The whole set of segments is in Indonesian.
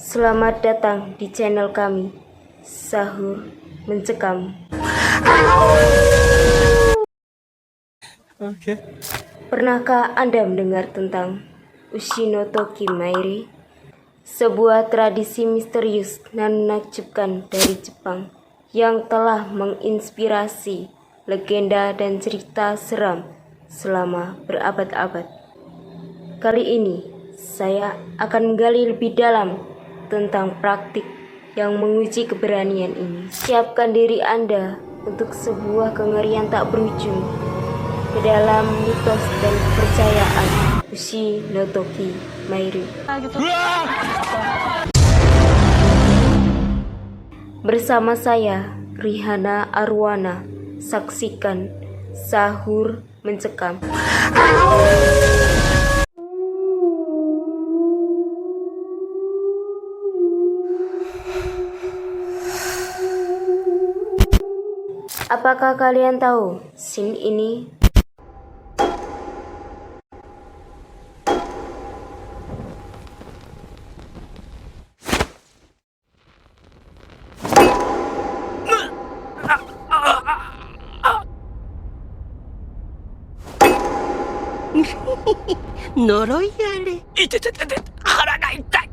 Selamat datang di channel kami, Sahur Mencekam. Pernahkah Anda mendengar tentang Ushi no Toki Mairi? Sebuah tradisi misterius dan menakjubkan dari Jepang yang telah menginspirasi legenda dan cerita seram selama berabad-abad. Kali ini saya akan menggali lebih dalam tentang praktik yang menguji keberanian ini. Siapkan diri Anda untuk sebuah kengerian tak berujung ke dalam mitos dan kepercayaan Ushi no Toki Mairi. Bersama saya, Rihana Arwana, saksikan Sahur Mencekam. Apakah kalian tahu scene ini? Noroi yare. Hara ga itai.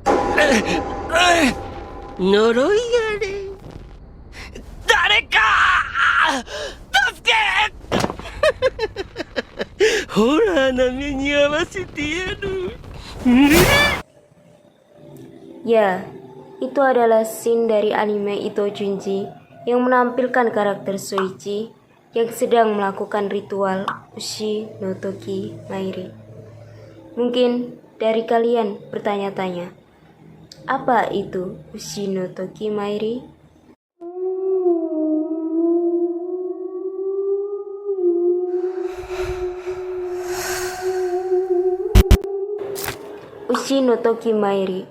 Noroi yare. Dareka! Tasuke! Hora na me ni awasete yaru. Ya, itu adalah scene dari anime Ito Junji yang menampilkan karakter Soichi yang sedang melakukan ritual Ushi no Toki Mairi. Mungkin dari kalian bertanya-tanya, apa itu Ushi no Toki Mairi? Ushi no Toki Mairi,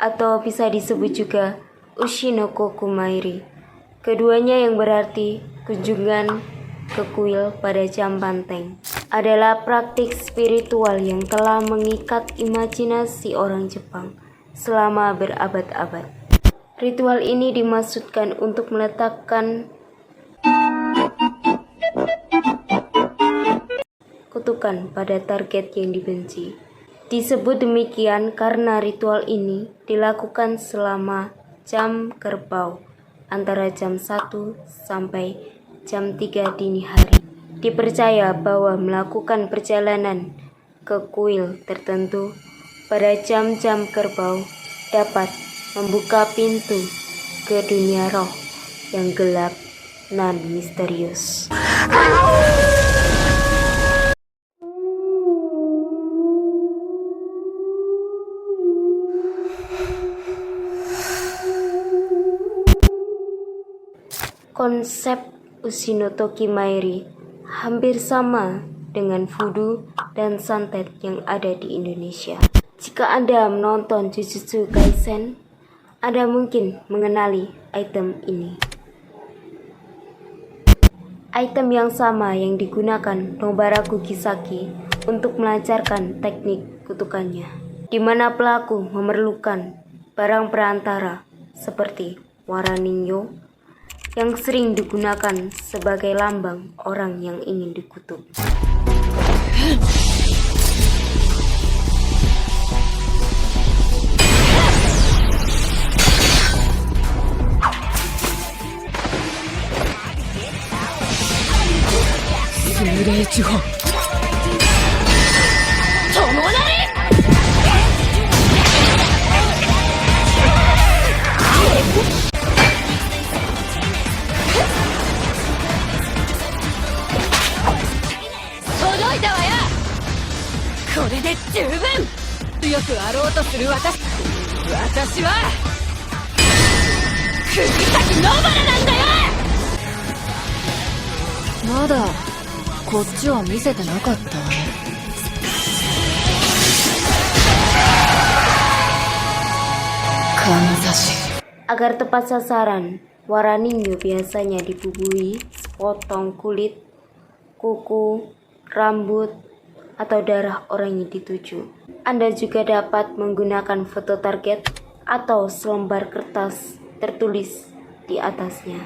atau bisa disebut juga Ushi no Koku Mairi. Keduanya yang berarti kunjungan ke kuil pada jam banteng, adalah praktik spiritual yang telah mengikat imajinasi orang Jepang selama berabad-abad. Ritual ini dimaksudkan untuk meletakkan kutukan pada target yang dibenci. Disebut demikian karena ritual ini dilakukan selama jam kerbau, antara jam 1 sampai jam 3 dini hari. Dipercaya bahwa melakukan perjalanan ke kuil tertentu pada jam-jam kerbau dapat membuka pintu ke dunia roh yang gelap dan misterius. Konsep Ushi no Toki Mairi hampir sama dengan voodoo dan santet yang ada di Indonesia. Jika Anda menonton Jujutsu Kaisen, Anda mungkin mengenali item ini. Item yang sama yang digunakan Nobaraku Kisaki untuk melancarkan teknik kutukannya, di mana pelaku memerlukan barang perantara seperti Waraninyo yang sering digunakan sebagai lambang orang yang ingin dikutuk. Agar tepat sasaran, Waraninyo biasanya dibubuhi sepotong kulit, kuku, rambut, atau darah orang yang dituju. Anda juga dapat menggunakan foto target atau selembar kertas tertulis di atasnya.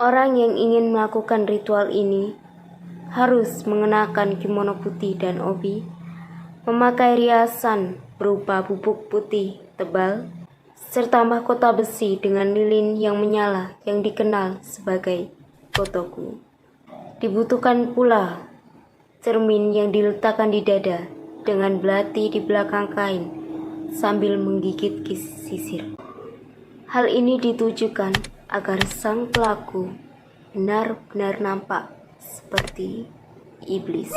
Orang yang ingin melakukan ritual ini harus mengenakan kimono putih dan obi, memakai riasan berupa bubuk putih tebal, serta mahkota besi dengan lilin yang menyala yang dikenal sebagai kotoku. Dibutuhkan pula cermin yang diletakkan di dada dengan belati di belakang kain sambil menggigit sisir. Hal ini ditujukan agar sang pelaku benar-benar nampak seperti iblis.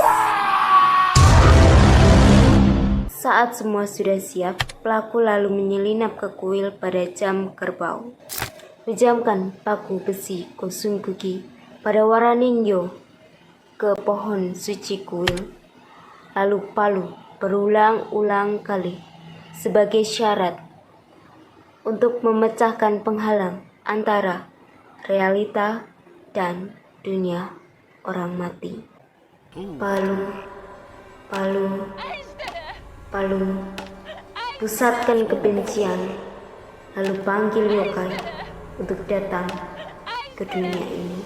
Saat semua sudah siap, pelaku lalu menyelinap ke kuil pada jam kerbau. Pejamkan paku besi Kosungugi pada Waraningyo ke pohon suci kuil. Lalu palu berulang-ulang kali sebagai syarat untuk memecahkan penghalang antara realita dan dunia orang mati. Palu, palu, palu, pusatkan kebencian, lalu panggil yokai untuk datang ke dunia ini.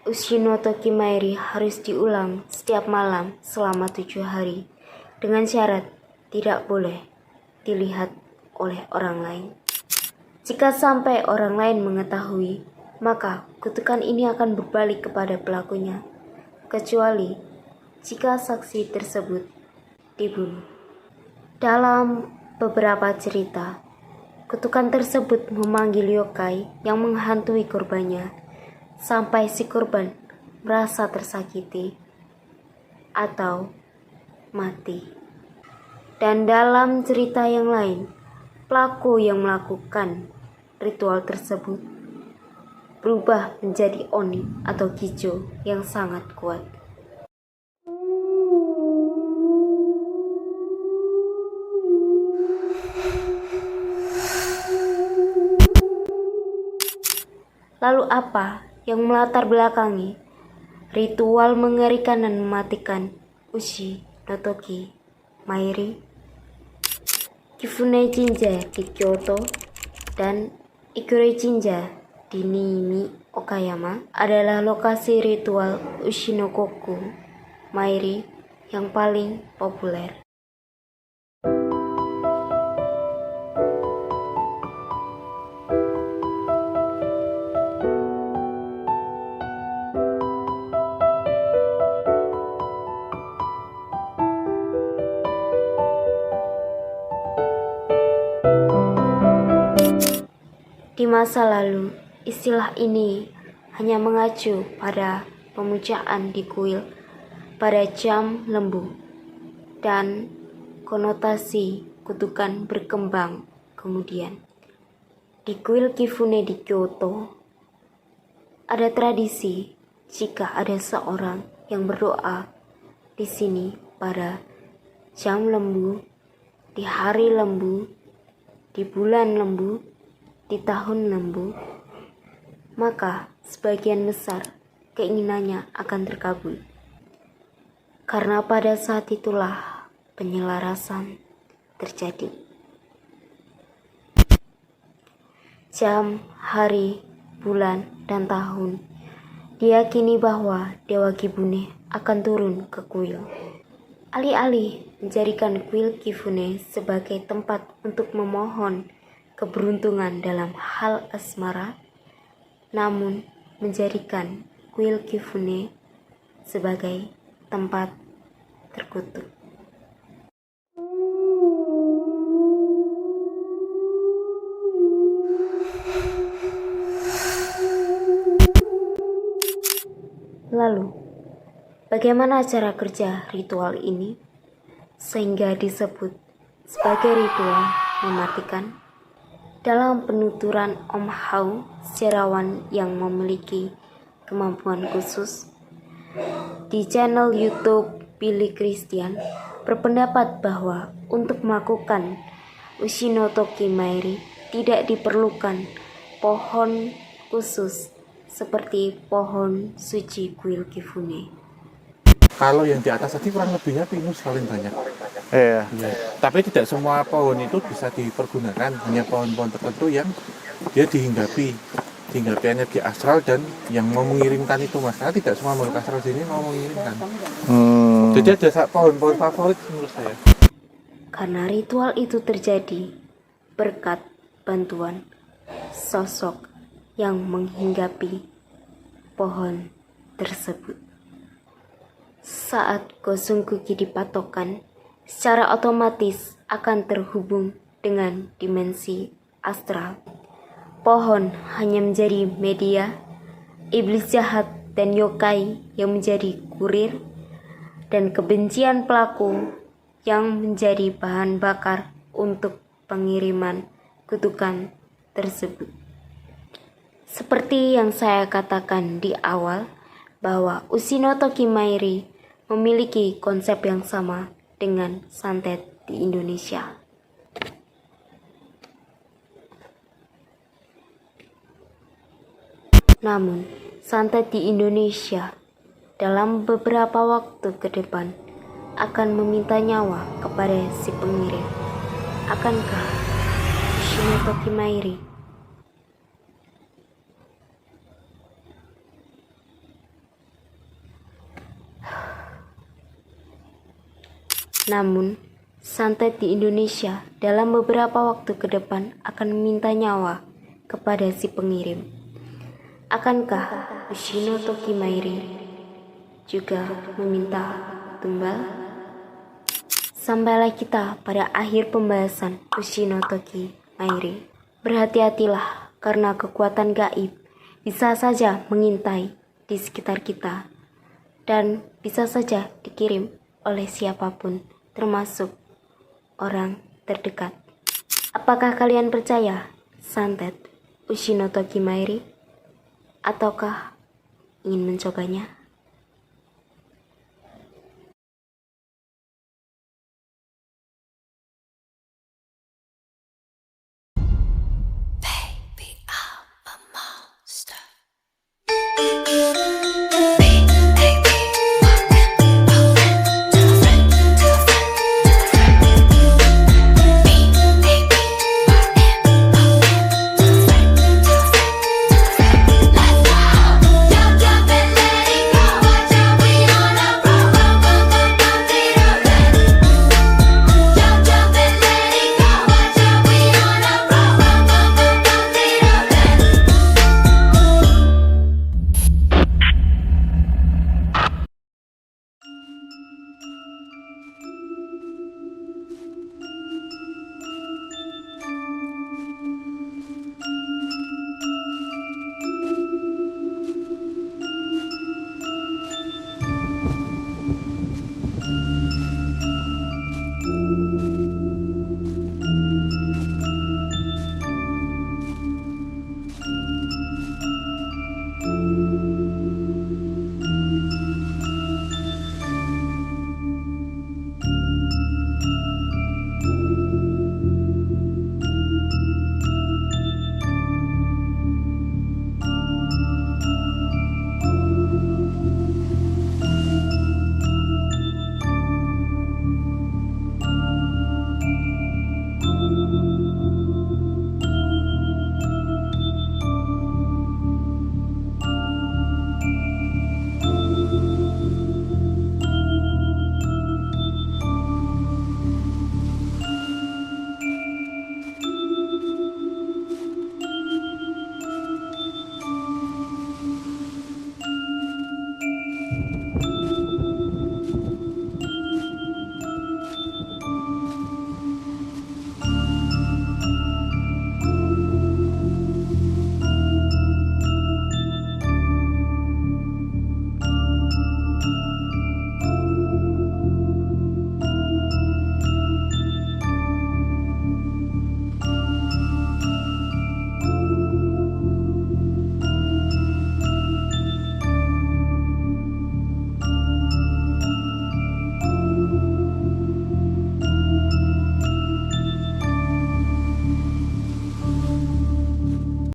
Ushinoto Kimairi harus diulang setiap malam selama 7 hari dengan syarat tidak boleh dilihat oleh orang lain. Jika sampai orang lain mengetahui, maka kutukan ini akan berbalik kepada pelakunya, kecuali jika saksi tersebut dibunuh. Dalam beberapa cerita, kutukan tersebut memanggil yokai yang menghantui korbannya sampai si korban merasa tersakiti atau mati. Dan dalam cerita yang lain, pelaku yang melakukan ritual tersebut berubah menjadi oni atau kijo yang sangat kuat. Lalu apa yang melatar belakangi ritual mengerikan dan mematikan Ushinoto Kimairi? Kifune Jinja di Kyoto dan Ikure Jinja di Niimi, Okayama adalah lokasi ritual Ushinokoku Mairi yang paling populer. Di masa lalu, istilah ini hanya mengacu pada pemujaan di kuil pada jam lembu dan konotasi kutukan berkembang kemudian. Di kuil Kifune di Kyoto, ada tradisi jika ada seorang yang berdoa di sini pada jam lembu, di hari lembu, di bulan lembu, di tahun lembu, maka sebagian besar keinginannya akan terkabul. Karena pada saat itulah penyelarasan terjadi. Jam, hari, bulan, dan tahun diyakini bahwa Dewa Kibune akan turun ke kuil. Alih-alih menjadikan kuil Kifune sebagai tempat untuk memohon keberuntungan dalam hal asmara, namun menjadikan kuil Kifune sebagai tempat terkutuk. Lalu, bagaimana cara kerja ritual ini sehingga disebut sebagai ritual mematikan? Dalam penuturan Om Hao, sejarawan yang memiliki kemampuan khusus, di channel YouTube Billy Christian berpendapat bahwa untuk melakukan Ushinoto Kimairi tidak diperlukan pohon khusus seperti pohon suci kuil Kifune. Kalau yang di atas tadi kurang lebihnya pinus paling banyak. Iya. Ya. Tapi tidak semua pohon itu bisa dipergunakan, hanya pohon-pohon tertentu yang dia dihinggapi energi astral dan yang mau mengirimkan itu mas. Karena tidak semua makhluk astral sini mau mengirimkan. Jadi ada pohon-pohon favorit menurut saya. Karena ritual itu terjadi berkat bantuan sosok yang menghinggapi pohon tersebut. Saat Gosong Kuki dipatokkan, secara otomatis akan terhubung dengan dimensi astral. Pohon hanya menjadi media, iblis jahat dan yokai yang menjadi kurir, dan kebencian pelaku yang menjadi bahan bakar untuk pengiriman kutukan tersebut. Seperti yang saya katakan di awal, bahwa Ushino Tokimairi memiliki konsep yang sama dengan santet di Indonesia. Namun, santet di Indonesia dalam beberapa waktu ke depan akan meminta nyawa kepada si pengirim. Akankah Ushino Tokimairi Namun, santet di Indonesia dalam beberapa waktu ke depan akan meminta nyawa kepada si pengirim. Akankah Ushino Tokimairi juga meminta tumbal? Sampailah kita pada akhir pembahasan Ushino Tokimairi. Berhati-hatilah karena kekuatan gaib bisa saja mengintai di sekitar kita dan bisa saja dikirim oleh siapapun, termasuk orang terdekat. Apakah kalian percaya santet Ushino Tokimairi? Ataukah ingin mencobanya?